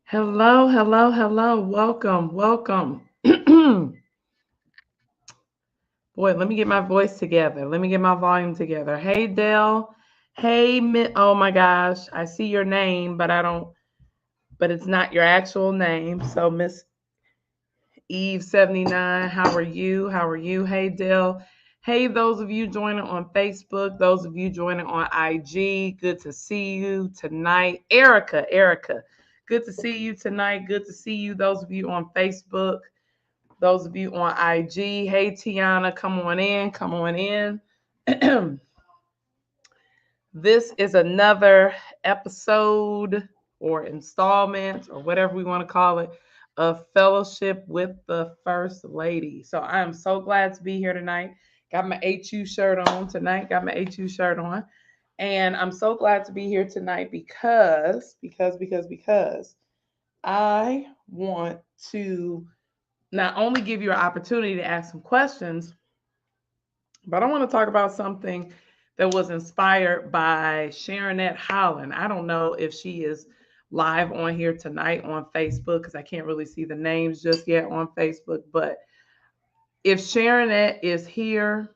Hello, hello, hello. Welcome, welcome. Boy, let me get my voice together. Let me get my volume together. Hey, Dell. Hey, oh my gosh. I see your name, but I don't, but it's not your actual name. So, Miss Eve 79, how are you? How are you? Hey, Dell. Hey, those of you joining on Facebook, those of you joining on IG, good to see you tonight. Erica, good to see you tonight. Good to see you, those of you on Facebook. Those of you on IG, hey Tiana, come on in, come on in. This is another episode or installment or whatever we want to call it of Fellowship with the First Lady. So I am so glad to be here tonight. Got my HU shirt on tonight. Got my HU shirt on. And I'm so glad to be here tonight because I want to not only give you an opportunity to ask some questions, but I want to talk about something that was inspired by Sharonette Holland. I don't know if she is live on here tonight on Facebook because I can't really see the names just yet on Facebook. But if Sharonette is here,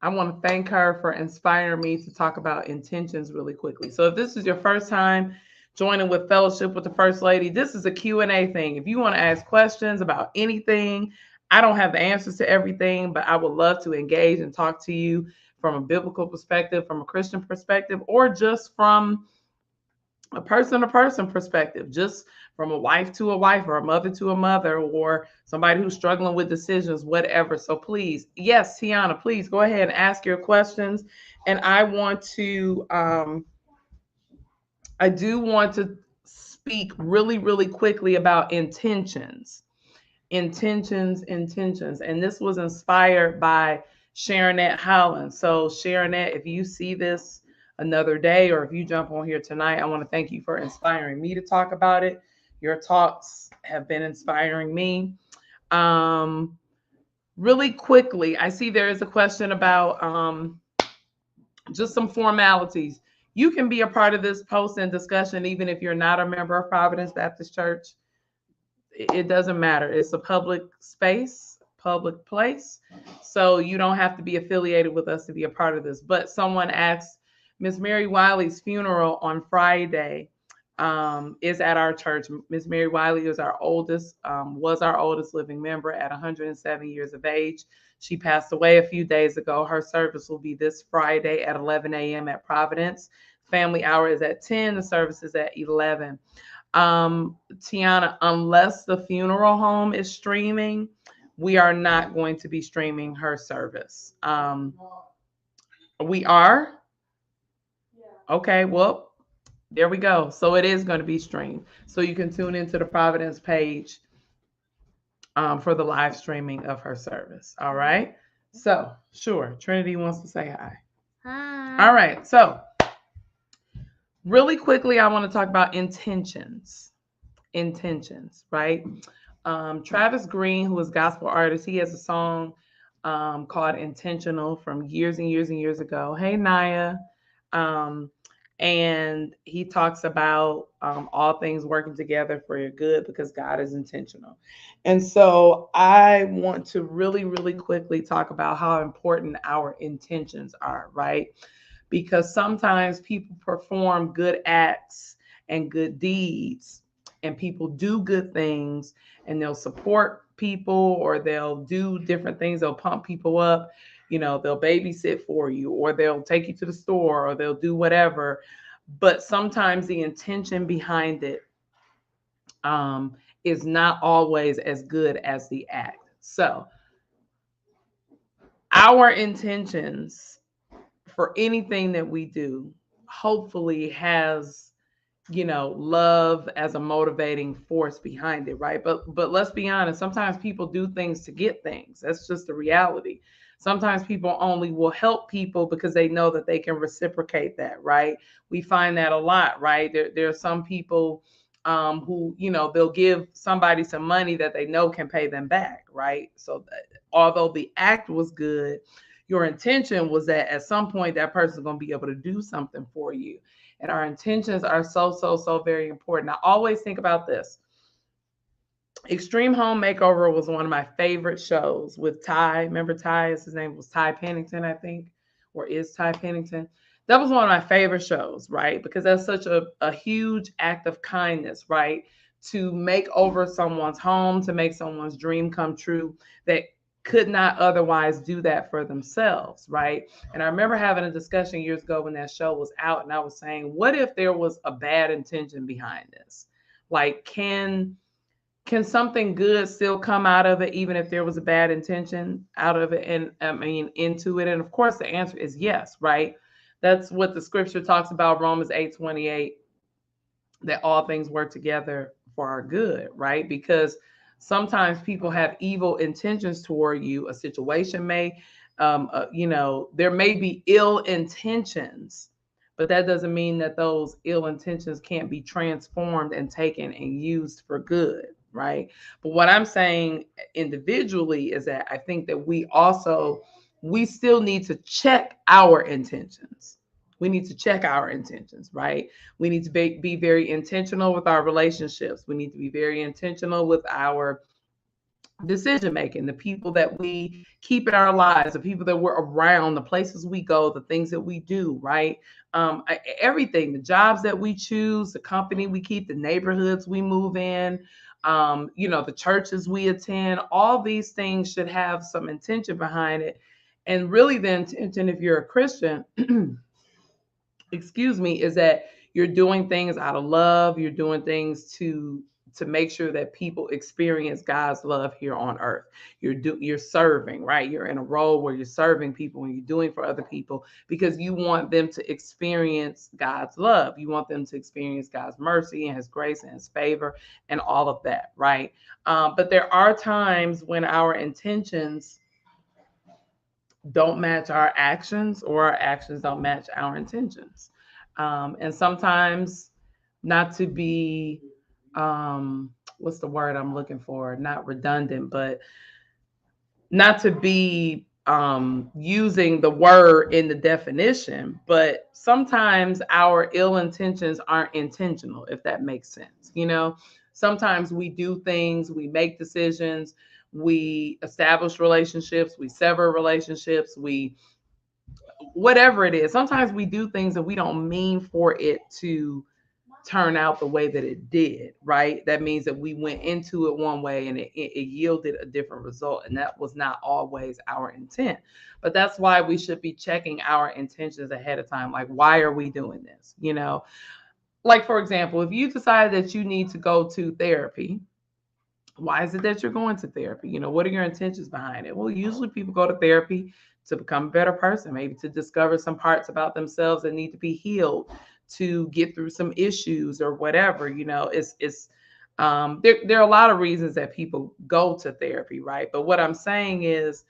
I want to thank her for inspiring me to talk about intentions really quickly. So if this is your first time joining with Fellowship with the First Lady, this is a Q&A thing. If you want to ask questions about anything, I don't have the answers to everything, but I would love to engage and talk to you from a biblical perspective, from a Christian perspective, or just from a person to person perspective, just from a wife to a wife or a mother to a mother or somebody who's struggling with decisions, whatever. So please, yes, Tiana, please go ahead and ask your questions. And I do want to speak really, really quickly about intentions. Intentions. And this was inspired by Sharonette Holland. So, Sharonette, if you see this another day or if you jump on here tonight, I want to thank you for inspiring me to talk about it. Your talks have been inspiring me. Um, Really quickly, I see there is a question about just some formalities. You can be a part of this post and discussion even if you're not a member of Providence Baptist Church. It doesn't matter. It's a public space, public place. So you don't have to be affiliated with us to be a part of this. But someone asked, Miss Mary Wiley's funeral on Friday is at our church. Miss Mary Wiley is our oldest, was our oldest living member at 107 years of age. She passed away a few days ago. Her service will be this Friday at 11 a.m. at Providence. Family hour is at 10. The service is at 11. Tiana, unless the funeral home is streaming, we are not going to be streaming her service. We are? Okay, well, there we go. So it is going to be streamed. So you can tune into the Providence page for the live streaming of her service. All right. So, sure. Trinity wants to say hi. Hi. All right. So, really quickly, I want to talk about intentions. Intentions, right? Travis Green, who is gospel artist, he has a song called "Intentional" from years and years and years ago. Hey, Naya, um, and he talks about all things working together for your good because God is intentional. And so, I want to really, really quickly talk about how important our intentions are, right? Because sometimes people perform good acts and good deeds and people do good things and they'll support people or they'll do different things. They'll pump people up, they'll babysit for you or they'll take you to the store or they'll do whatever. But sometimes the intention behind it is not always as good as the act. So, our intentions for anything that we do hopefully has love as a motivating force behind it, right? But let's be honest, sometimes people do things to get things. That's just the reality. Sometimes people only will help people because they know that they can reciprocate that, right? We find that a lot, right? There are some people who they'll give somebody some money that they know can pay them back, right? So although the act was good, your intention was that at some point that person's going to be able to do something for you. And our intentions are so, so, so very important. I always think about this. Extreme Home Makeover was one of my favorite shows with Ty. Remember Ty? His name was Ty Pennington, I think, or is Ty Pennington. That was one of my favorite shows, right? Because that's such a huge act of kindness, right? To make over someone's home, to make someone's dream come true that could not otherwise do that for themselves, right? And I remember having a discussion years ago when that show was out, and I was saying, what if there was a bad intention behind this? Like, can something good still come out of it even if there was a bad intention out of it, and I mean into it? And of course the answer is yes, right? That's what the scripture talks about, Romans 8:28, that all things work together for our good, right? Because sometimes people have evil intentions toward you. A situation may there may be ill intentions, but that doesn't mean that those ill intentions can't be transformed and taken and used for good, right? But what I'm saying individually is that I think that we still need to check our intentions. We need to check our intentions, right? We need to be very intentional with our relationships. We need to be very intentional with our decision making, the people that we keep in our lives, the people that we're around, the places we go, the things that we do, right? Everything, the jobs that we choose, the company we keep, the neighborhoods we move in, the churches we attend, all these things should have some intention behind it. And really, the intention, if you're a Christian, excuse me, is that you're doing things out of love. You're doing things to make sure that people experience God's love here on earth. You're serving, right? You're in a role where you're serving people and you're doing for other people because you want them to experience God's love. You want them to experience God's mercy and his grace and his favor and all of that, right? But there are times when our intentions don't match our actions, or our actions don't match our intentions. And sometimes, not to be, what's the word I'm looking for? Not redundant, but not to be using the word in the definition, but sometimes our ill intentions aren't intentional, if that makes sense. Sometimes we do things, we make decisions, we establish relationships, we sever relationships, we whatever it is. Sometimes we do things that we don't mean for it to turn out the way that it did, right? That means that we went into it one way and it yielded a different result. And that was not always our intent. But that's why we should be checking our intentions ahead of time. Like, why are we doing this? Like, for example, if you decide that you need to go to therapy, why is it that you're going to therapy? What are your intentions behind it? Well, usually people go to therapy to become a better person, maybe to discover some parts about themselves that need to be healed, to get through some issues or whatever. There are a lot of reasons that people go to therapy, right? But what I'm saying is,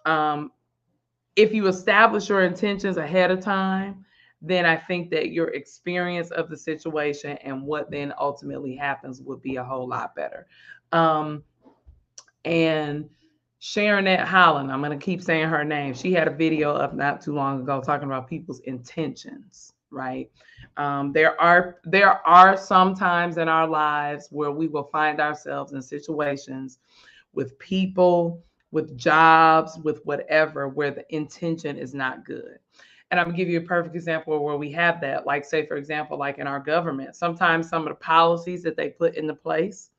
if you establish your intentions ahead of time, then I think that your experience of the situation and what then ultimately happens would be a whole lot better. And Sharonette Holland, I'm going to keep saying her name. She had a video up not too long ago talking about people's intentions, right? There are some times in our lives where we will find ourselves in situations with people, with jobs, with whatever, where the intention is not good. And I'm gonna give you a perfect example where we have that. Like, say, for example, like in our government, sometimes some of the policies that they put into place,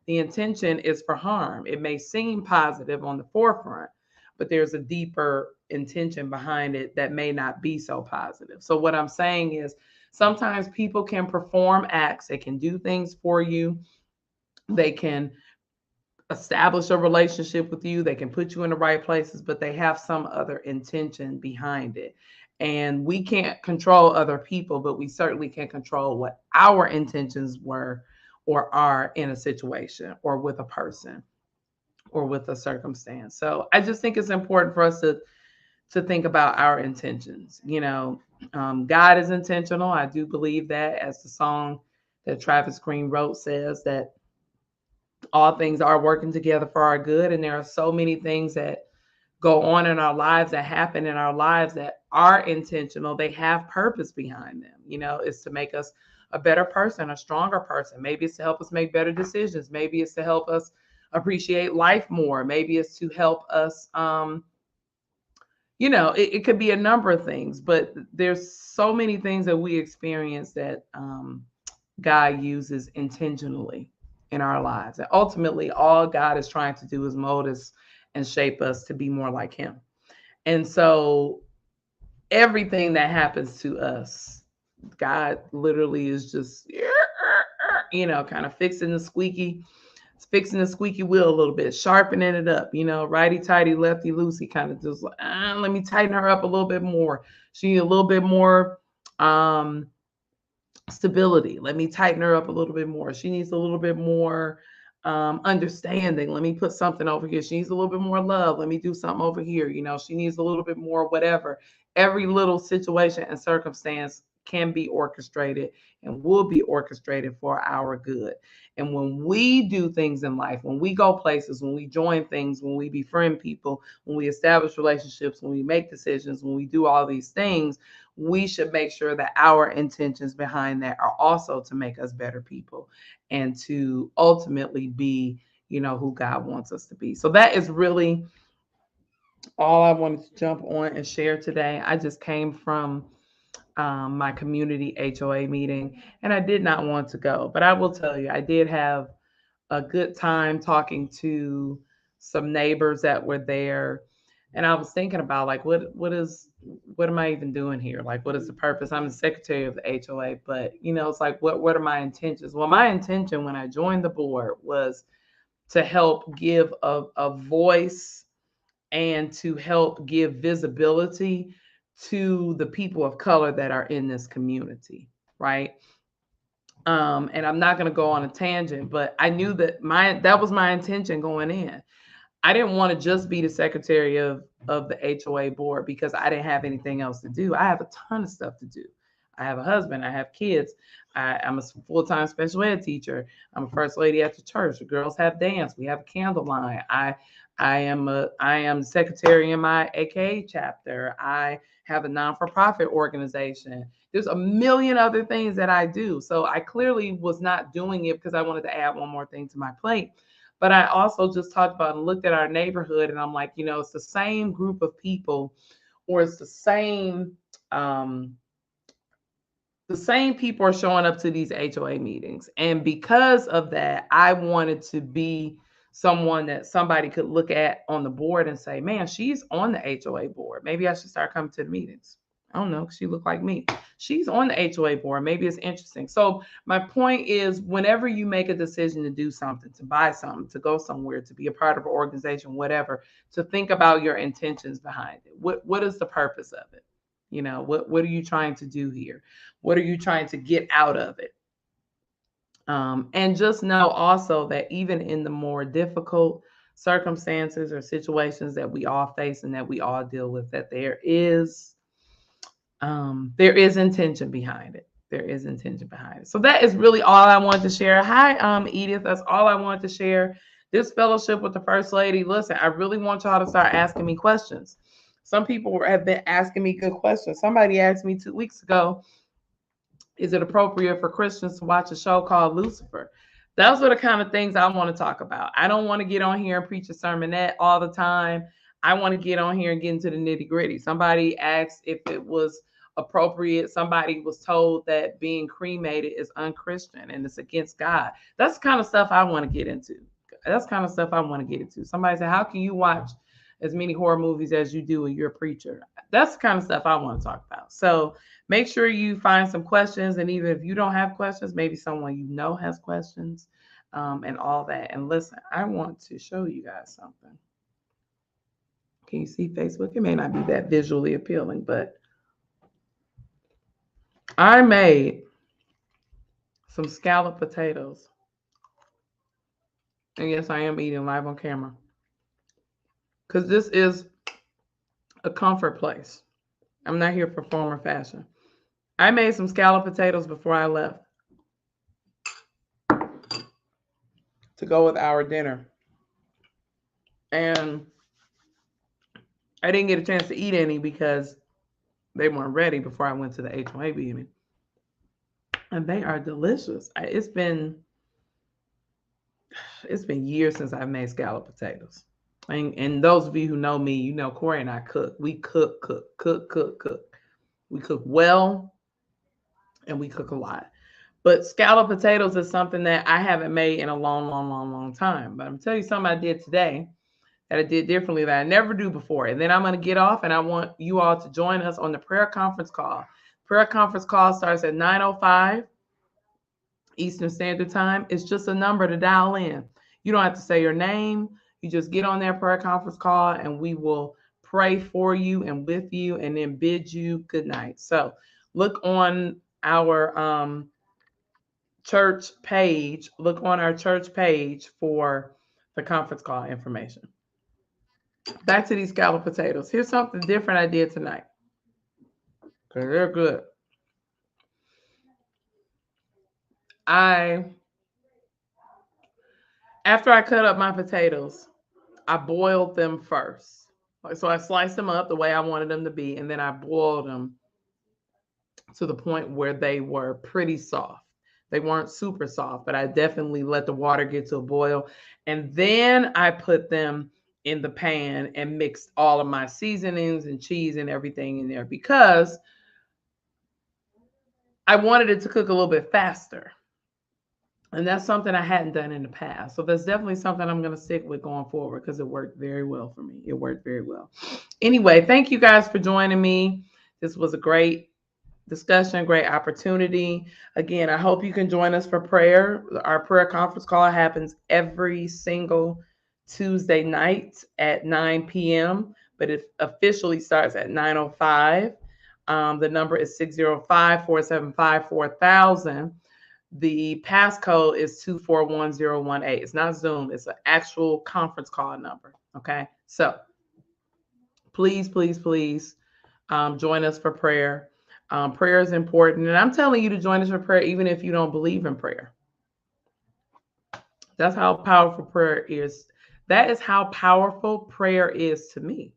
the intention is for harm. It may seem positive on the forefront, but there's a deeper intention behind it that may not be so positive. So what I'm saying is, sometimes people can perform acts, they can do things for you, they can establish a relationship with you, they can put you in the right places, but they have some other intention behind it. And we can't control other people, but we certainly can control what our intentions were or are in a situation or with a person or with a circumstance. So I just think it's important for us to think about our intentions. God is intentional. I do believe that, as the song that Travis Green wrote says, that all things are working together for our good. And there are so many things that go on in our lives, that happen in our lives, that are intentional, they have purpose behind them. It's to make us a better person, a stronger person. Maybe it's to help us make better decisions. Maybe it's to help us appreciate life more. Maybe it's to help us, it could be a number of things, but there's so many things that we experience that God uses intentionally in our lives. And ultimately, all God is trying to do is mold us and shape us to be more like Him. And so everything that happens to us, God literally is just, kind of fixing the squeaky wheel a little bit, sharpening it up, righty tighty, lefty loosey, kind of just like, let me tighten her up a little bit more. She needs a little bit more stability. Let me tighten her up a little bit more. She needs a little bit more understanding. Let me put something over here. She needs a little bit more love. Let me do something over here. She needs a little bit more whatever. Every little situation and circumstance can be orchestrated and will be orchestrated for our good. And when we do things in life, when we go places, when we join things, when we befriend people, when we establish relationships, when we make decisions, when we do all these things, we should make sure that our intentions behind that are also to make us better people and to ultimately be, who God wants us to be. So that is really all I wanted to jump on and share today. I just came from my community HOA meeting and I did not want to go, but I will tell you, I did have a good time talking to some neighbors that were there. And I was thinking about like, what am I even doing here? Like, what is the purpose? I'm the secretary of the HOA, but it's like, what are my intentions? Well, my intention when I joined the board was to help give a voice and to help give visibility to the people of color that are in this community, right? And I'm not going to go on a tangent, but I knew that was my intention going in. I didn't want to just be the secretary of the HOA board because I didn't have anything else to do. I have a ton of stuff to do. I have a husband. I have kids. I'm a full-time special ed teacher. I'm a first lady at the church. The girls have dance. We have a candle line. I am secretary in my AKA chapter. I have a non-for-profit organization. There's a million other things that I do. So I clearly was not doing it because I wanted to add one more thing to my plate. But I also just talked about and looked at our neighborhood and I'm like, it's the same group of people or it's the same people are showing up to these HOA meetings. And because of that, I wanted to be someone that somebody could look at on the board and say, man, she's on the HOA board. Maybe I should start coming to the meetings. I don't know, she looked like me. She's on the HOA board. Maybe it's interesting. So my point is, whenever you make a decision to do something, to buy something, to go somewhere, to be a part of an organization, whatever, to think about your intentions behind it. What is the purpose of it? What are you trying to do here? What are you trying to get out of it? And just know also that even in the more difficult circumstances or situations that we all face and that we all deal with, that there is intention behind it. There is intention behind it. So that is really all I wanted to share. Hi, Edith. That's all I wanted to share. This fellowship with the First Lady. Listen, I really want y'all to start asking me questions. Some people have been asking me good questions. Somebody asked me 2 weeks ago, is it appropriate for Christians to watch a show called Lucifer? Those are the kind of things I want to talk about. I don't want to get on here and preach a sermonette all the time. I want to get on here and get into the nitty gritty. Somebody asked if it was appropriate. Somebody was told that being cremated is unchristian and it's against God. That's the kind of stuff I want to get into. That's the kind of stuff I want to get into. Somebody said, how can you watch as many horror movies as you do and you're a preacher? That's the kind of stuff I want to talk about. So make sure you find some questions. And even if you don't have questions, maybe someone has questions and all that. And listen, I want to show you guys something. Can you see Facebook? It may not be that visually appealing, but I made some scalloped potatoes. And yes, I am eating live on camera. Because this is a comfort place. I'm not here for form or fashion. I made some scalloped potatoes before I left to go with our dinner. And I didn't get a chance to eat any because they weren't ready before I went to the HOA meeting. And they are delicious. It's been years since I've made scalloped potatoes. And those of you who know me, you know Corey and I cook. We cook. We cook well and we cook a lot. But scalloped potatoes is something that I haven't made in a long time. But I'm tell you something I did today that I did differently that I never do before. And then I'm going to get off and I want you all to join us on the prayer conference call. Prayer conference call starts at 9:05 Eastern Standard Time. It's just a number to dial in. You don't have to say your name. You just get on that prayer conference call and we will pray for you and with you and then bid you good night. So look on our church page. Look on our church page for the conference call information. Back to these scalloped potatoes. Here's something different I did tonight. Because they're good. After I cut up my potatoes, I boiled them first. So I sliced them up the way I wanted them to be, and then I boiled them to the point where they were pretty soft. They weren't super soft, but I definitely let the water get to a boil. And then I put them in the pan and mixed all of my seasonings and cheese and everything in there because I wanted it to cook a little bit faster. And that's something I hadn't done in the past. So that's definitely something I'm going to stick with going forward because it worked very well for me. It worked very well. Anyway, thank you guys for joining me. This was a great discussion, great opportunity. Again, I hope you can join us for prayer. Our prayer conference call happens every single Tuesday night at 9 p.m., but it officially starts at 9:05. The number is 605-475-4000. The passcode is 241-018. It's not Zoom. It's an actual conference call number. Okay. So please join us for prayer. Prayer is important. And I'm telling you to join us for prayer, even if you don't believe in prayer. That's how powerful prayer is. That is how powerful prayer is to me.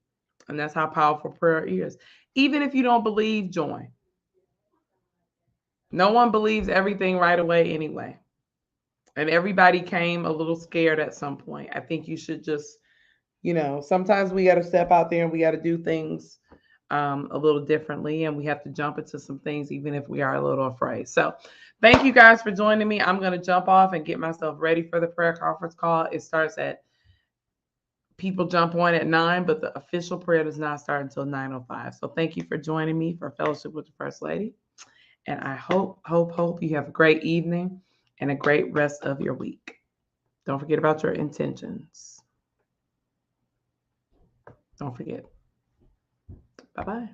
And that's how powerful prayer is. Even if you don't believe, join. No one believes everything right away anyway. And everybody came a little scared at some point. I think you should just, sometimes we got to step out there and we got to do things a little differently. And we have to jump into some things, even if we are a little afraid. So thank you guys for joining me. I'm going to jump off and get myself ready for the prayer conference call. It starts people jump on at 9, but the official prayer does not start until 9:05. So thank you for joining me for Fellowship with the First Lady. And I hope you have a great evening and a great rest of your week. Don't forget about your intentions. Don't forget. Bye-bye.